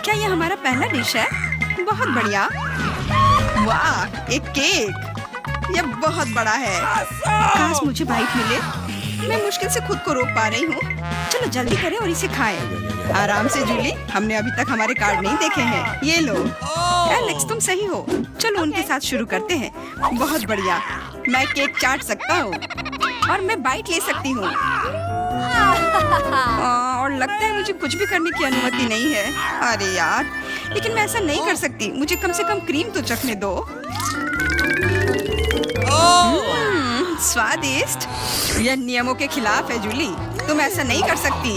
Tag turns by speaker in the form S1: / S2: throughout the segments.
S1: क्या ये हमारा पहला डिश है? बहुत बढ़िया। वाह, एक केक। ये बहुत बड़ा है। काश मुझे बाइट मिले। मैं मुश्किल से खुद को रोक पा रही हूँ। चलो जल्दी करें और इसे खाएं। आराम से जूली, हमने अभी तक हमारे कार्ड नहीं देखे हैं। ये लो। एलेक्स, तुम सही हो। चलो उनके साथ शुरू करते हैं। बहुत बढ़िया। मैं केक चाट सकता हूँ और मैं बाइट ले सकती हूँ। और लगता है मुझे कुछ भी करने की अनुमति नहीं है। अरे यार, लेकिन मैं ऐसा नहीं कर सकती। मुझे कम से कम क्रीम तो चखने दो। स्वादिष्ट। यह नियमों के खिलाफ है जूली। तुम ऐसा नहीं कर सकती।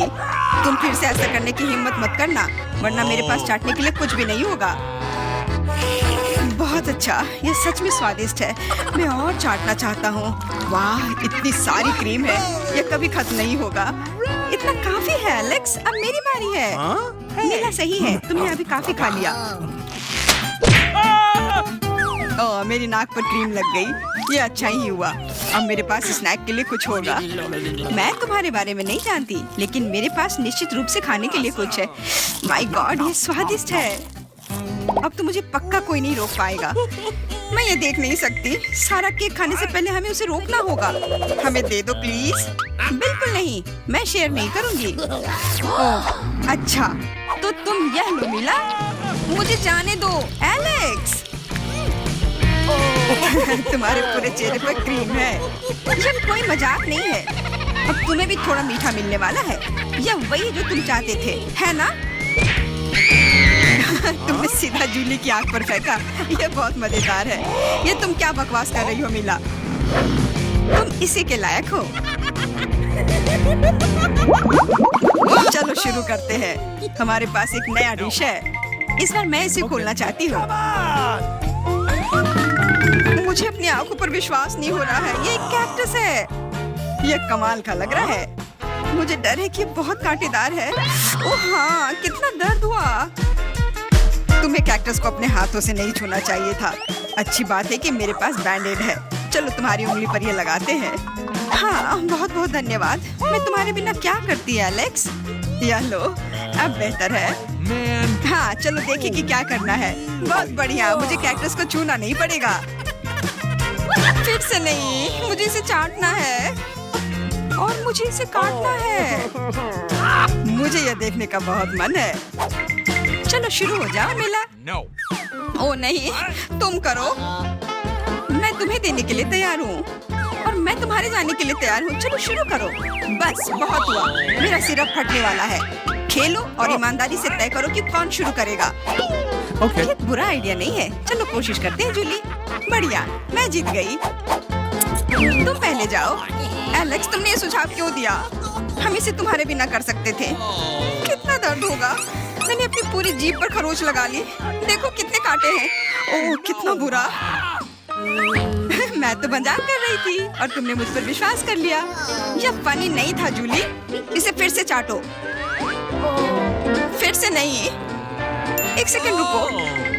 S1: तुम फिर से ऐसा करने की हिम्मत मत करना, वरना मेरे पास चाटने के लिए कुछ भी नहीं होगा। बहुत अच्छा, ये सच में स्वादिष्ट है। मैं और चाटना चाहता हूँ। वाह, इतनी सारी क्रीम है। यह कभी खत्म नहीं होगा। इतना काफी है एलेक्स। अब मेरी बारी है। नीला सही है, तुमने अभी काफी खा लिया। ओह, मेरी नाक पर क्रीम लग गई। ये अच्छा ही हुआ। अब मेरे पास स्नैक के लिए कुछ होगा। मैं तुम्हारे बारे में नहीं जानती, लेकिन मेरे पास निश्चित रूप से खाने के लिए कुछ है। माय गॉड, ये स्वादिष्ट है। अब तो मुझे पक्का कोई नहीं रोक पाएगा। मैं ये देख नहीं सकती। सारा केक खाने से पहले हमें उसे रोकना होगा। हमें दे दो प्लीज। बिल्कुल नहीं, मैं शेयर नहीं करूंगी। ओह, अच्छा, तो तुम यह लो मिला। मुझे जाने दो एलेक्स। तुम्हारे पूरे चेहरे पर क्रीम है। ये कोई मजाक नहीं है। अब तुम्हें भी थोड़ा मीठा मिलने वाला है। यह वही जो तुम चाहते थे, है ना? तुमने सीधा जूली की आंख पर फेंका। यह बहुत मजेदार है। ये तुम क्या बकवास कर रही हो मिला? तुम इसी के लायक हो। चलो शुरू करते हैं। हमारे पास एक नया डिश है। इस बार मैं इसे खोलना चाहती हूँ। मुझे अपनी आंखों पर विश्वास नहीं हो रहा है। ये एक कैक्टस है। ये कमाल का लग रहा है। मुझे डर है कि ये बहुत कांटेदार है। ओह हाँ, कितना दर्द हुआ। तुम्हें कैक्टस को अपने हाथों से नहीं छूना चाहिए था। अच्छी बात है कि मेरे पास बैंडेड है। चलो तुम्हारी उंगली पर ये लगाते हैं। हाँ, बहुत बहुत धन्यवाद। मैं तुम्हारे बिना क्या करती एलेक्स? यह लो, अब बेहतर है। हाँ, चलो देखिए कि क्या करना है। बहुत बढ़िया, मुझे कैक्टस को छूना नहीं पड़ेगा। फिर से नहीं, मुझे इसे चाटना है और मुझे इसे काटना है। मुझे यह देखने का बहुत मन है। चलो शुरू हो जाओ मिला। ओ नहीं, तुम करो। मैं तुम्हें देने के लिए तैयार हूँ और मैं तुम्हारे जाने के लिए तैयार हूँ। चलो शुरू करो। बस बहुत हुआ, मेरा सिरप फटने वाला है। खेलो और ईमानदारी से तय करो कि कौन शुरू करेगा। ये बुरा आइडिया नहीं है। चलो कोशिश करते हैं जूली। बढ़िया, मैं जीत गई। तुम पहले जाओ। एलेक्स, तुमने ये सुझाव क्यों दिया? हम इसे तुम्हारे बिना कर सकते थे। कितना दर्द होगा। मैंने अपनी पूरी जीभ पर खरोच लगा ली। देखो कितने कांटे हैं। ओह, कितना बुरा। मैं तो मजाक कर रही थी और तुमने मुझ पर विश्वास कर लिया। यह फनी नहीं था जूली। इसे फिर से चाटो। फिर से नहीं। एक सेकंड रुको,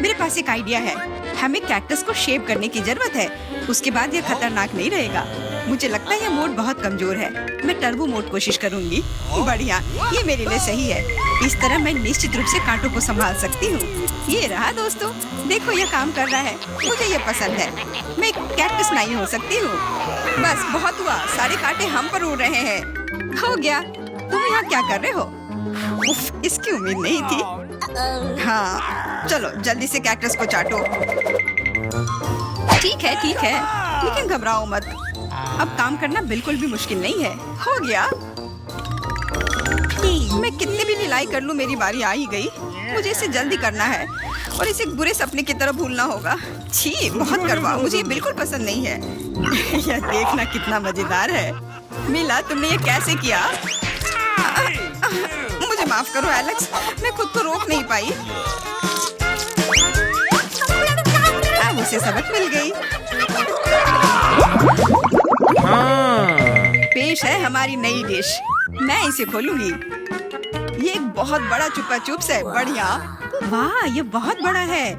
S1: मेरे पास एक आइडिया है। हमें कैक्टस को शेव करने की जरूरत है। उसके बाद यह खतरनाक नहीं रहेगा। मुझे लगता है यह मोड बहुत कमजोर है। मैं टर्बो मोड कोशिश करूंगी। बढ़िया, ये मेरे लिए सही है। इस तरह मैं निश्चित रूप से कांटों को संभाल सकती हूँ। ये रहा दोस्तों, देखो यह काम कर रहा है। मुझे ये पसंद है। मैं एक कैक्टस नहीं हो सकती हूँ। बस बहुत हुआ, सारे कांटे हम पर उड़ रहे हैं। हो गया। तुम यहाँ क्या कर रहे हो? उफ, इसकी उम्मीद नहीं थी। हाँ, चलो जल्दी से कैक्टस को चाटो। ठीक है, लेकिन घबराओ मत। अब काम करना बिल्कुल भी मुश्किल नहीं है। हो गया। मैं कितने भी ढिलाई कर लूं, मेरी बारी आ ही गई। मुझे इसे जल्दी करना है और इसे एक बुरे सपने की तरह भूलना होगा। छी, बहुत कड़वा। मुझे ये बिल्कुल पसंद नहीं है। यह देखना कितना मजेदार है। मिला, तुमने ये कैसे किया? मुझे माफ करो एलेक्स, मैं खुद को रोक नहीं पाई। अब उसे सबक मिल गई। पेश है हमारी नई डिश। मैं इसे खोलूंगी। ये एक बहुत बड़ा चुपा चुप्स है। बढ़िया। वाह, ये बहुत बड़ा है।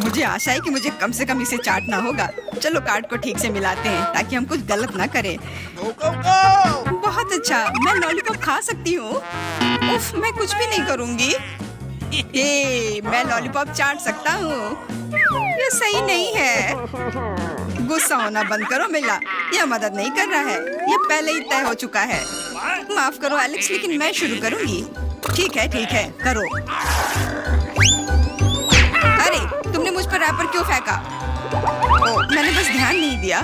S1: मुझे आशा है कि मुझे कम से कम इसे चाटना होगा। चलो कार्ड को ठीक से मिलाते हैं ताकि हम कुछ गलत ना करें। बहुत अच्छा, मैं लॉलीपॉप खा सकती हूँ। उफ, मैं कुछ भी नहीं करूँगी। मैं लॉलीपॉप चाट सकता हूँ। ये सही नहीं है। गुस्सा होना बंद करो मिला, यह मदद नहीं कर रहा है, ये पहले ही तय हो चुका है। माफ करो एलेक्स, लेकिन मैं शुरू करूंगी। ठीक है, करो। अरे तुमने मुझ पर रैपर क्यों फेंका? ओ, मैंने बस ध्यान नहीं दिया।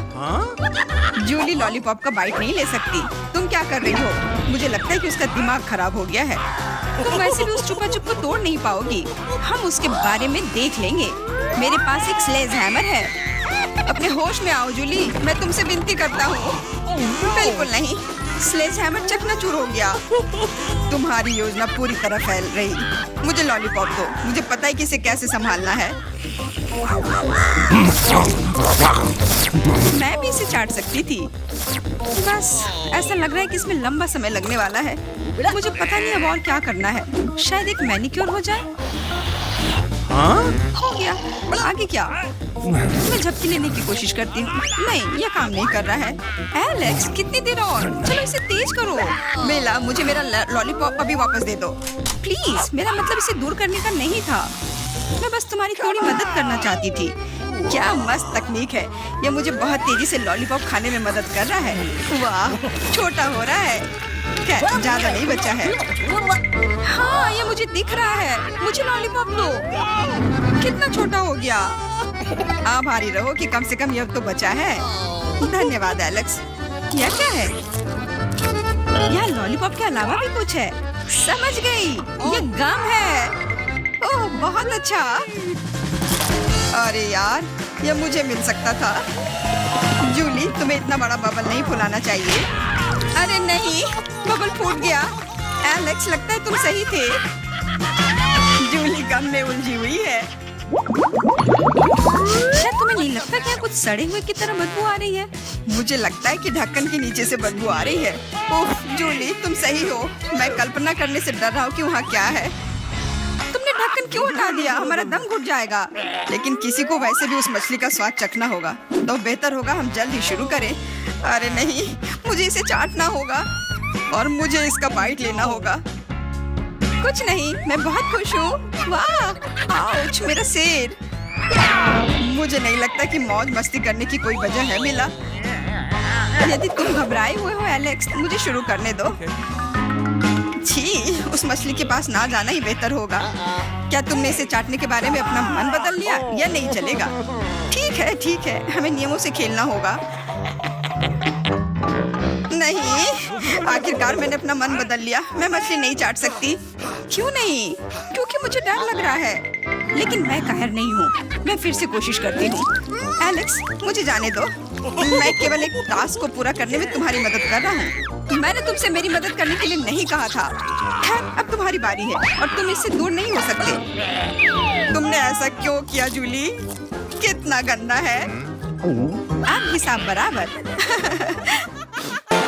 S1: जूली लॉलीपॉप का बाइट नहीं ले सकती। तुम क्या कर रही हो? मुझे लगता है कि उसका दिमाग खराब हो गया है। तुम वैसे भी उस चुपा चुप को तोड़ नहीं पाओगी। हम उसके बारे में देख लेंगे। मेरे पास एक स्लेज हैमर है। अपने होश में आओ जूली, मैं तुमसे विनती करता हूँ। बिल्कुल नहीं, स्लेज हैमर चकनाचूर हो गया। तुम्हारी योजना पूरी तरह फैल रही। मुझे लॉलीपॉप दो, मुझे पता है कि इसे कैसे संभालना है। मैं भी इसे चाट सकती थी। बस ऐसा लग रहा है कि इसमें लंबा समय लगने वाला है। मुझे पता नहीं अब और क्या करना है। शायद एक मैनिक्योर हो जाए। हो गया। आगे क्या? मैं झपकी लेने की कोशिश करती हूँ। नहीं, यह काम नहीं कर रहा है। एलेक्स, कितनी देर और? चलो इसे तेज करो। बेला, मुझे मेरा लॉलीपॉप अभी वापस दे दो प्लीज। मेरा मतलब इसे दूर करने का नहीं था। मैं बस तुम्हारी थोड़ी मदद करना चाहती थी। क्या मस्त तकनीक है। यह मुझे बहुत तेजी से लॉलीपॉप खाने में मदद कर रहा है। वाह, छोटा हो रहा है। खैर, ज्यादा नहीं बचा है। हाँ, ये मुझे दिख रहा है। मुझे लॉलीपॉप दो। कितना छोटा हो गया। आभारी रहो कि कम से कम यह तो बचा है। धन्यवाद एलेक्स। यह क्या है? यह लॉलीपॉप के अलावा भी कुछ है। समझ गई, ये गम है। ओह, बहुत अच्छा। अरे यार, यह मुझे मिल सकता था। जूली, तुम्हें इतना बड़ा बबल नहीं फुलाना चाहिए। अरे नहीं, बबल फूट गया। एलेक्स, लगता है तुम सही थे। जूली गम में उलझी हुई है। शायद तुम्हें नहीं लगता क्या कुछ सड़े हुए की तरह बदबू आ रही है? मुझे लगता है कि ढक्कन के नीचे से बदबू आ रही है। ओह जूली, तुम सही हो। मैं कल्पना करने से डर रहा हूँ कि वहाँ क्या है। तुमने ढक्कन क्यों हटा दिया? हमारा दम घुट जाएगा। लेकिन किसी को वैसे भी उस मछली का स्वाद चखना होगा, तो बेहतर होगा हम जल्द ही शुरू करें। अरे नहीं, मुझे इसे चाटना होगा और मुझे इसका बाइट लेना होगा। कुछ नहीं, मैं बहुत खुश हूँ। वाह, आउच, मेरा सिर। मुझे नहीं लगता कि मौज मस्ती करने की कोई वजह है मिला। यदि तुम घबराए हुए हो एलेक्स, मुझे शुरू करने दो। छी, उस मछली के पास ना जाना ही बेहतर होगा। क्या तुमने इसे चाटने के बारे में अपना मन बदल लिया? या नहीं चलेगा? ठीक है, हमें नियमों से खेलना होगा। नहीं, आखिरकार मैंने अपना मन बदल लिया। मैं मछली नहीं चाट सकती। क्यों नहीं? क्योंकि मुझे डर लग रहा है। लेकिन मैं कायर नहीं हूँ। मैं फिर से कोशिश करती हूँ। एलेक्स, मुझे जाने दो। मैं केवल एक टास्क को पूरा करने में तुम्हारी मदद कर रहा हूँ। मैंने तुमसे मेरी मदद करने के लिए नहीं कहा था। खैर, अब तुम्हारी बारी है और तुम इससे दूर नहीं हो सकते। तुमने ऐसा क्यों किया जूली? कितना गंदा है। अब हिसाब बराबर।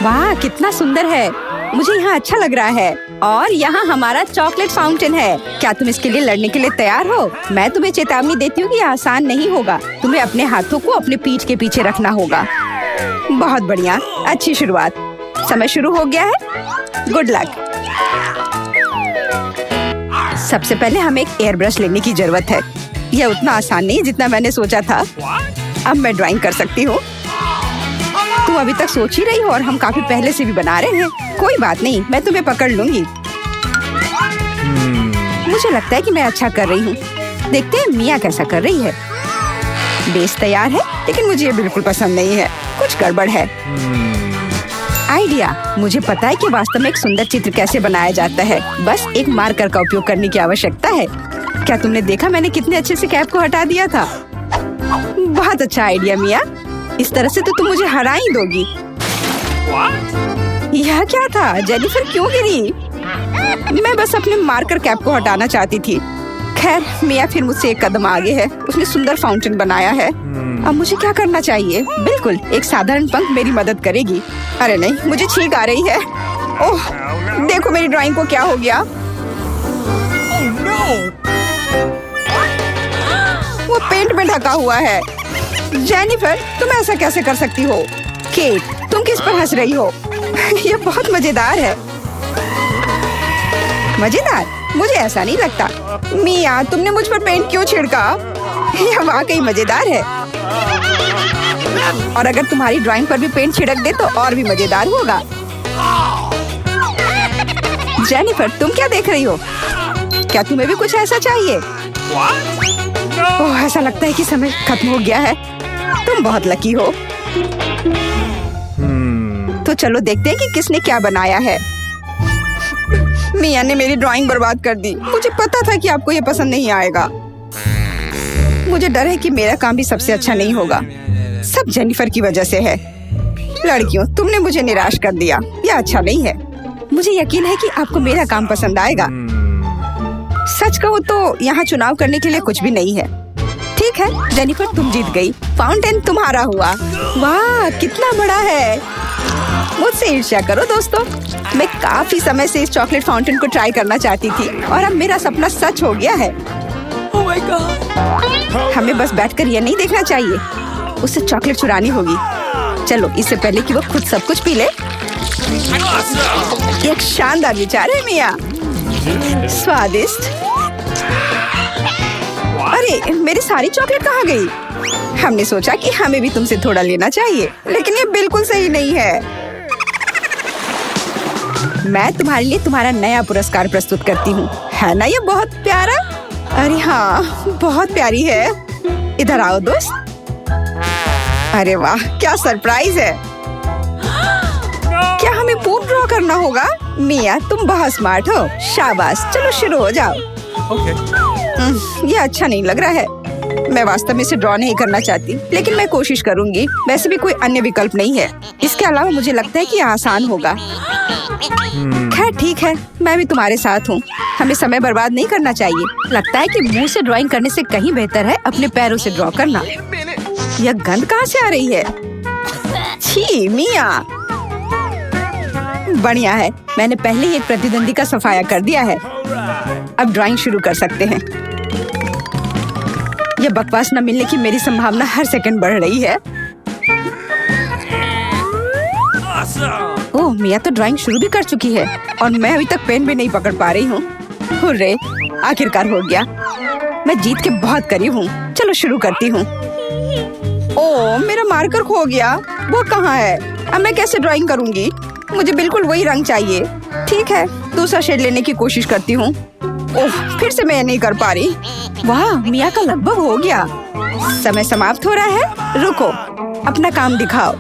S2: वाह, कितना सुंदर है। मुझे यहाँ अच्छा लग रहा है। और यहाँ हमारा चॉकलेट फाउंटेन है। क्या तुम इसके लिए लड़ने के लिए तैयार हो? मैं तुम्हें चेतावनी देती हूँ कि यह आसान नहीं होगा। तुम्हें अपने हाथों को अपने पीठ के पीछे रखना होगा। बहुत बढ़िया, अच्छी शुरुआत। समय शुरू हो गया है। Good luck. सबसे पहले हमें एक एयर ब्रश लेने की जरूरत है। यह उतना आसान नहीं जितना मैंने सोचा था। अब मैं ड्राइंग कर सकती हूँ। तुम अभी तक सोच ही रही हो और हम काफी पहले से भी बना रहे हैं। कोई बात नहीं, मैं तुम्हें पकड़ लूंगी। मुझे लगता है कि मैं अच्छा कर रही हूँ। देखते हैं मिया कैसा कर रही है। बेस तैयार है, लेकिन मुझे ये बिल्कुल पसंद नहीं है। कुछ गड़बड़ है। आइडिया, मुझे पता है कि वास्तव में एक सुंदर चित्र कैसे बनाया जाता है। बस एक मार्कर का उपयोग करने की आवश्यकता है। क्या तुमने देखा मैंने कितने अच्छे से कैप को हटा दिया था? बहुत अच्छा आइडिया मिया। इस तरह से तो तुम मुझे हरा ही दोगी। यह क्या था? जेनिफर क्यों गिरी? मैं बस अपने मार्कर कैप को हटाना चाहती थी। खैर, मिया फिर मुझसे एक कदम आगे है। उसने सुंदर फाउंटेन बनाया है। अब मुझे क्या करना चाहिए? बिल्कुल, एक साधारण पंख मेरी मदद करेगी। अरे नहीं, मुझे छींक आ रही है। ओह, देखो मेरी ड्राइंग को क्या हो गया। वो पेंट में ढका हुआ है। जेनिफर, तुम ऐसा कैसे कर सकती हो? केट, तुम किस पर हंस रही हो? यह बहुत मजेदार है। मजेदार? मुझे ऐसा नहीं लगता। मिया, तुमने मुझ पर पेंट क्यों छिड़का? यह वाकई मजेदार है। और अगर तुम्हारी ड्राइंग पर भी पेंट छिड़क दे तो और भी मजेदार होगा। जेनिफर, तुम क्या देख रही हो? क्या तुम्हें भी कुछ ऐसा चाहिए? ओह, ऐसा लगता है कि समय खत्म हो गया है। तुम बहुत लकी हो। तो चलो देखते हैं कि किसने क्या बनाया है। मिया ने मेरी ड्राइंग बर्बाद कर दी। मुझे पता था कि आपको ये पसंद नहीं आएगा। मुझे डर है कि मेरा काम भी सबसे अच्छा नहीं होगा। सब जेनिफर की वजह से है। लड़कियों, तुमने मुझे निराश कर दिया। यह अच्छा नहीं है। मुझे यकीन है कि आपको मेरा काम पसंद आएगा। सच कहूँ तो यहाँ चुनाव करने के लिए कुछ भी नहीं है। ठीक है जेनिफर, तुम जीत गई। फाउंटेन तुम्हारा हुआ। वाह, कितना बड़ा है। मुझसे ईर्ष्या करो दोस्तों। मैं काफी समय से इस चॉकलेट फाउंटेन को ट्राई करना चाहती थी और अब मेरा सपना सच हो गया है।
S1: Oh my God!
S2: हमें बस बैठकर यह नहीं देखना चाहिए, उससे चॉकलेट चुरानी होगी। चलो, इससे पहले कि वो खुद सब कुछ पी ले। एक शानदार विचार है मिया। स्वादिष्ट। अरे, मेरी सारी चॉकलेट कहाँ गई? हमने सोचा कि हमें भी तुमसे थोड़ा लेना चाहिए, लेकिन ये बिल्कुल सही नहीं है। मैं तुम्हारे लिए तुम्हारा नया पुरस्कार प्रस्तुत करती हूँ। है ना ये बहुत प्यारा? अरे हाँ, बहुत प्यारी है। इधर आओ दोस्त। अरे वाह, क्या सरप्राइज है। क्या हमें पूप ड्रॉ करना होगा? मिया, तुम बहुत स्मार्ट हो। शाबाश, चलो शुरू हो जाओ। ये अच्छा नहीं लग रहा है। मैं वास्तव में इसे ड्रॉ नहीं करना चाहती, लेकिन मैं कोशिश करूंगी। वैसे भी कोई अन्य विकल्प नहीं है। इसके अलावा मुझे लगता है कि यह आसान होगा। खैर ठीक है, मैं भी तुम्हारे साथ हूँ। हमें समय बर्बाद नहीं करना चाहिए। लगता है कि मुंह से ड्राइंग करने से कहीं बेहतर है अपने पैरों से ड्रॉ करना। यह गंद कहाँ से आ रही है? छी मिया। बढ़िया है, मैंने पहले ही एक प्रतिद्वंदी का सफाया कर दिया है। अब ड्राइंग शुरू कर सकते हैं। यह बकवास न मिलने की मेरी संभावना हर सेकंड बढ़ रही है। ओह, मिया तो ड्राइंग शुरू भी कर चुकी है और मैं अभी तक पेन भी नहीं पकड़ पा रही हूँ। हुर्रे, आखिरकार हो गया। मैं जीत के बहुत करीब हूँ। चलो शुरू करती हूँ। ओह, मेरा मार्कर खो गया। वो कहाँ है? अब मैं कैसे ड्राइंग करूँगी? मुझे बिल्कुल वही रंग चाहिए। ठीक है, दूसरा शेड लेने की कोशिश करती हूँ। ओह, फिर से मैं नहीं कर पा रही। वाह, मिया का लगभग हो गया। समय समाप्त हो रहा है। रुको, अपना काम दिखाओ।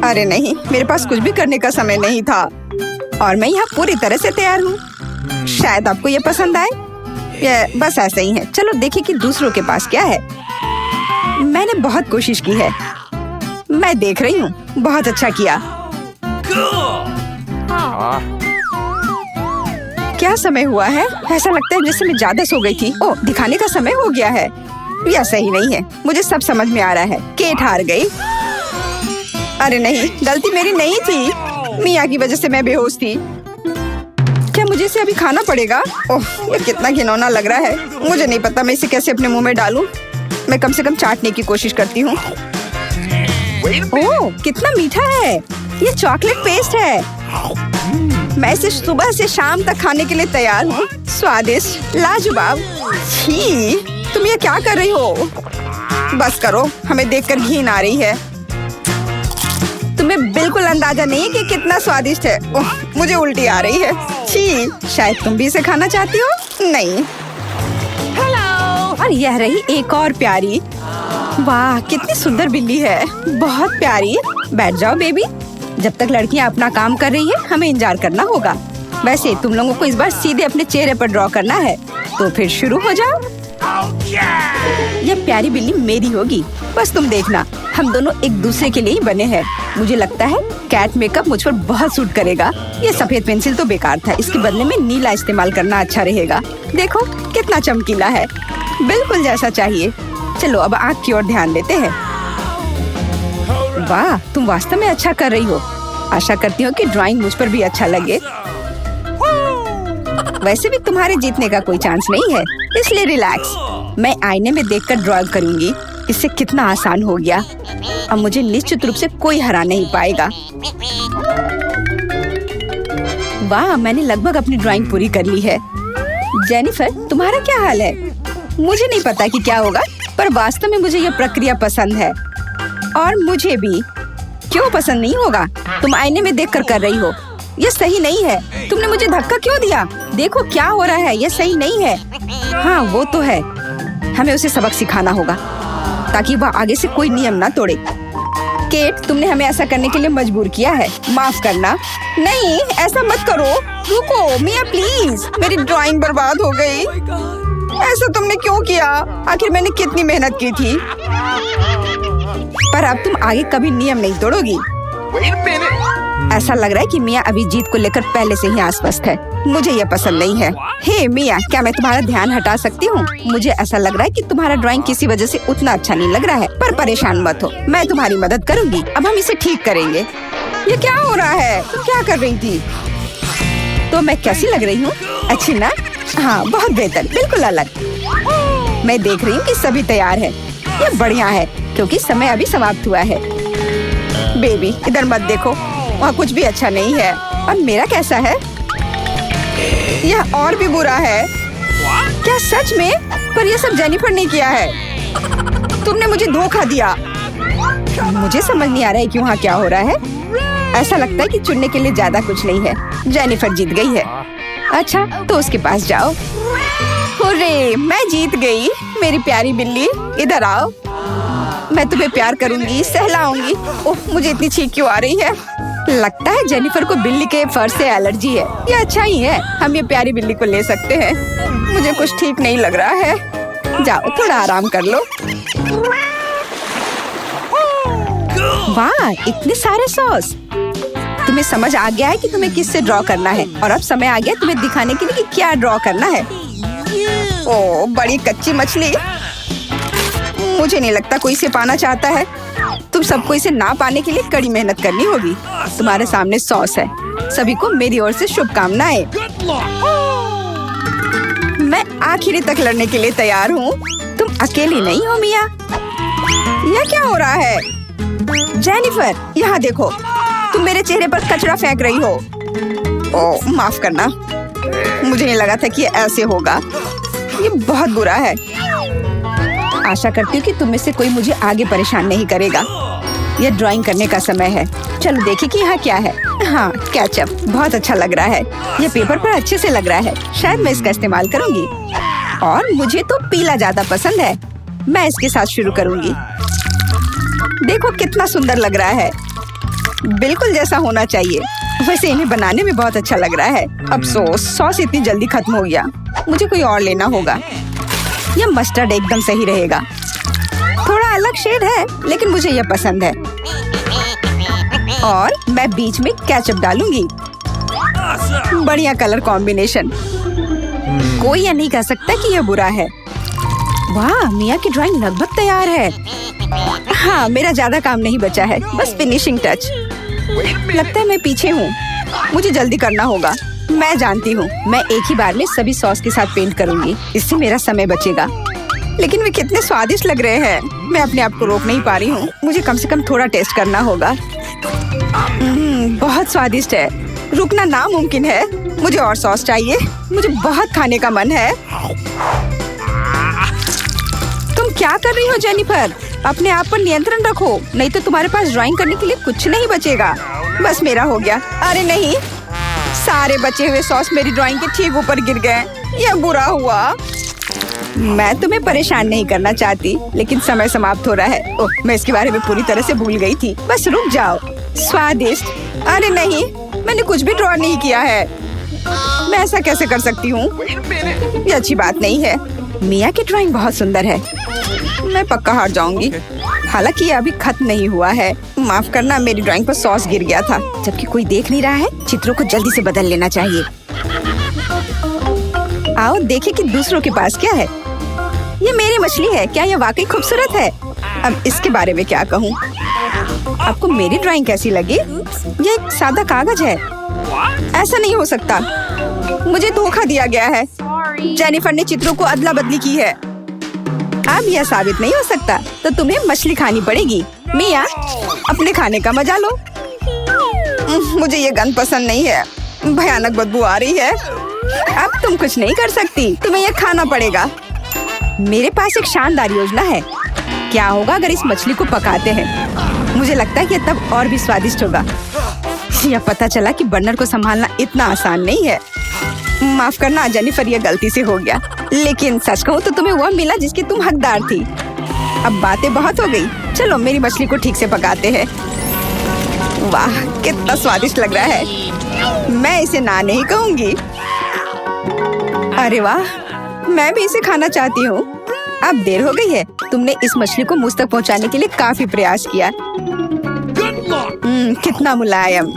S2: अरे नहीं, मेरे पास कुछ भी करने का समय नहीं था और मैं यहाँ पूरी तरह से तैयार हूँ। शायद आपको ये पसंद आए। ये बस ऐसा ही है। चलो देखें कि दूसरों के पास क्या है। मैंने बहुत कोशिश की है। मैं देख रही हूँ। बहुत अच्छा किया। क्या समय हुआ है? ऐसा लगता है जैसे मैं ज्यादा सो गई थी। ओह, दिखाने का समय हो गया है। यह सही नहीं है। मुझे सब समझ में आ रहा है। केट हार गई। अरे नहीं, गलती मेरी नहीं थी। मिया की वजह से मैं बेहोश थी। क्या मुझे इसे अभी खाना पड़ेगा? ओह, ये कितना घिनौना लग रहा है। मुझे नहीं पता मैं इसे कैसे अपने मुंह में डालूं। मैं कम से कम चाटने की कोशिश करती हूँ। ओह, कितना मीठा है। ये चॉकलेट पेस्ट है। मैं इसे सुबह से शाम तक खाने के लिए तैयार हूँ। स्वादिष्ट, लाजवाब। छी, तुम ये क्या कर रही हो? बस करो, हमें देखकर घिन आ रही है। तुम्हें बिल्कुल अंदाजा नहीं कि कितना स्वादिष्ट है। ओह, मुझे उल्टी आ रही है। छी, शायद तुम भी इसे खाना चाहती हो? नहीं। हेलो। और यह रही एक और प्यारी। वाह, कितनी सुंदर बिल्ली है। बहुत प्यारी। बैठ जाओ बेबी। जब तक लड़कियां अपना काम कर रही है, हमें इंतजार करना होगा। वैसे तुम लोगों को इस बार सीधे अपने चेहरे पर ड्रॉ करना है, तो फिर शुरू हो जाओ। यह प्यारी बिल्ली मेरी होगी। बस तुम देखना, हम दोनों एक दूसरे के लिए ही बने हैं। मुझे लगता है कैट मेकअप मुझ पर बहुत सूट करेगा। ये सफेद पेंसिल तो बेकार था। इसके बदले में नीला इस्तेमाल करना अच्छा रहेगा। देखो कितना चमकीला है। बिल्कुल जैसा चाहिए। चलो अब आँख की ओर ध्यान देते हैं। वाह, तुम वास्तव में अच्छा कर रही हो। आशा करती हूँ कि ड्राइंग मुझ पर भी अच्छा लगे। वैसे भी तुम्हारे जीतने का कोई चांस नहीं है, इसलिए रिलैक्स। मैं आईने में देखकर ड्रॉ करूंगी। इससे कितना आसान हो गया। अब मुझे निश्चित रूप से कोई हरा नहीं पाएगा। वाह, मैंने लगभग अपनी ड्राइंग पूरी कर ली है। जेनिफर, तुम्हारा क्या हाल है? मुझे नहीं पता कि क्या होगा, पर वास्तव में मुझे यह प्रक्रिया पसंद है। और मुझे भी। क्यों पसंद नहीं होगा? तुम आईने में देखकर कर रही हो। यह सही नहीं है। तुमने मुझे धक्का क्यों दिया? देखो क्या हो रहा है, यह सही नहीं है। हाँ, वो तो है। हमें उसे सबक सिखाना होगा ताकि वह आगे से कोई नियम ना तोड़े। केट, तुमने हमें ऐसा करने के लिए मजबूर किया है। माफ करना। नहीं, ऐसा मत करो। रुको मिया, प्लीज। मेरी ड्राइंग बर्बाद हो गई। ऐसा तुमने क्यों किया? आखिर मैंने कितनी मेहनत की थी। पर अब तुम आगे कभी नियम नहीं तोड़ोगी। ऐसा लग रहा है कि मिया अभी जीत को लेकर पहले से ही आश्वस्त है। मुझे यह पसंद नहीं है। हे मिया, क्या मैं तुम्हारा ध्यान हटा सकती हूँ? मुझे ऐसा लग रहा है कि तुम्हारा ड्राइंग किसी वजह से उतना अच्छा नहीं लग रहा है, पर परेशान मत हो, मैं तुम्हारी मदद करूँगी। अब हम इसे ठीक करेंगे। ये क्या हो रहा है? तुम क्या कर रही थी? तो मैं कैसी लग रही हूँ? अच्छी ना? हाँ, बहुत बेहतर, बिल्कुल अलग। मैं देख रही हूँ कि सभी तैयार है। ये बढ़िया है क्योंकि समय अभी समाप्त हुआ है। बेबी, इधर मत देखो, वहाँ कुछ भी अच्छा नहीं है। और मेरा कैसा है? यह और भी बुरा है। क्या सच में? पर यह सब जेनिफर ने किया है। तुमने मुझे धोखा दिया। मुझे समझ नहीं आ रहा है कि वहाँ क्या हो रहा है। ऐसा लगता है कि चुनने के लिए ज्यादा कुछ नहीं है। जेनिफर जीत गई है। अच्छा, तो उसके पास जाओ। हुर्रे, मैं जीत गई। मेरी प्यारी बिल्ली, इधर आओ। मैं तुम्हें प्यार करूंगी, सहलाऊंगी। ओह, मुझे इतनी छींक क्यों आ रही है? लगता है जेनिफर को बिल्ली के फर से एलर्जी है। ये अच्छा ही है, हम ये प्यारी बिल्ली को ले सकते हैं। मुझे कुछ ठीक नहीं लग रहा है। जाओ, थोड़ा आराम कर लो। वाह, इतने सारे सॉस। तुम्हें समझ आ गया है कि तुम्हें किससे ड्रॉ करना है, और अब समय आ गया तुम्हें दिखाने के लिए कि क्या ड्रॉ करना है। ओह, बड़ी कच्ची मछली। मुझे नहीं लगता कोई इसे पाना चाहता है। तुम सबको इसे ना पाने के लिए कड़ी मेहनत करनी होगी। तुम्हारे सामने सॉस है। सभी को मेरी ओर से शुभकामनाएं। मैं आखिरी तक लड़ने के लिए तैयार हूँ। तुम अकेली नहीं हो मिया। यह क्या हो रहा है? जेनिफर, यहाँ देखो। तुम मेरे चेहरे पर कचरा फेंक रही हो। ओह, माफ करना। मुझे नहीं लगा था कि ये ऐसे होगा। ये बहुत बुरा है। आशा करती हूँ कि तुम में से कोई मुझे आगे परेशान नहीं करेगा। यह ड्राइंग करने का समय है। चलो देखिए कि यहाँ क्या है। हाँ, केचप बहुत अच्छा लग रहा है। यह पेपर पर अच्छे से लग रहा है। शायद मैं इसका इस्तेमाल करूँगी। और मुझे तो पीला ज्यादा पसंद है। मैं इसके साथ शुरू करूँगी। देखो कितना सुंदर लग रहा है। बिल्कुल जैसा होना चाहिए। वैसे इन्हें बनाने में बहुत अच्छा लग रहा है। अफसोस, सॉस इतनी जल्दी खत्म हो गया। मुझे कोई और लेना होगा। यह मस्टर्ड एकदम सही रहेगा। थोड़ा अलग शेड है, लेकिन मुझे यह पसंद है। और मैं बीच में केचप डालूंगी। बढ़िया कलर कॉम्बिनेशन। कोई यह नहीं कह सकता कि यह बुरा है। वाह, मिया की ड्राइंग लगभग तैयार है। हाँ, मेरा ज्यादा काम नहीं बचा है, बस फिनिशिंग टच। लगता है मैं पीछे हूँ। मुझे जल्दी करना होगा। मैं जानती हूँ, मैं एक ही बार में सभी सॉस के साथ पेंट करूंगी। इससे मेरा समय बचेगा। लेकिन वे कितने स्वादिष्ट लग रहे हैं। मैं अपने आप को रोक नहीं पा रही हूँ। मुझे कम से कम थोड़ा टेस्ट करना होगा। बहुत स्वादिष्ट है। रुकना नामुमकिन है। मुझे और सॉस चाहिए। मुझे बहुत खाने का मन है। तुम क्या कर रही हो जेनिफर? अपने आप पर नियंत्रण रखो, नहीं तो तुम्हारे पास ड्राइंग करने के लिए कुछ नहीं बचेगा। बस मेरा हो गया। अरे नहीं, सारे बचे हुए सॉस मेरी ड्राइंग के ठीक ऊपर गिर गए। यह बुरा हुआ। मैं तुम्हें परेशान नहीं करना चाहती, लेकिन समय समाप्त हो रहा है। ओह, मैं इसके बारे में पूरी तरह से भूल गई थी। बस रुक जाओ। स्वादिष्ट। अरे नहीं, मैंने कुछ भी ड्रॉ नहीं किया है। मैं ऐसा कैसे कर सकती हूँ? ये अच्छी बात नहीं है। मिया की ड्राइंग बहुत सुंदर है। मैं पक्का हार जाऊंगी। हालांकि ये अभी खत्म नहीं हुआ है। माफ करना, मेरी ड्राइंग पर सॉस गिर गया था। जबकि कोई देख नहीं रहा है, चित्रों को जल्दी से बदल लेना चाहिए। आओ देखें कि दूसरों के पास क्या है। ये मेरी मछली है। क्या ये वाकई खूबसूरत है? अब इसके बारे में क्या कहूँ? आपको मेरी ड्राइंग कैसी लगी? ये एक सादा कागज है। ऐसा नहीं हो सकता। मुझे धोखा दिया गया है। जेनिफर ने चित्रों को अदला बदली की है। अब यह साबित नहीं हो सकता, तो तुम्हें मछली खानी पड़ेगी। मिया, अपने खाने का मजा लो। मुझे ये गंध पसंद नहीं है। भयानक बदबू आ रही है। अब तुम कुछ नहीं कर सकती, तुम्हें यह खाना पड़ेगा। मेरे पास एक शानदार योजना है। क्या होगा अगर इस मछली को पकाते हैं? मुझे लगता है कि तब और भी स्वादिष्ट होगा। यह पता चला कि बर्नर को संभालना इतना आसान नहीं है। माफ करना जेनिफर, यह गलती से हो गया। लेकिन सच कहूँ तो तुम्हें वह मिला जिसकी तुम हकदार थी। अब बातें बहुत हो गई, चलो मेरी मछली को ठीक से पकाते हैं। वाह, कितना स्वादिष्ट लग रहा है। मैं इसे ना नहीं कहूँगी। अरे वाह, मैं भी इसे खाना चाहती हूँ। अब देर हो गई है। तुमने इस मछली को मुझ तक पहुँचाने के लिए काफी प्रयास किया। कितना मुलायम।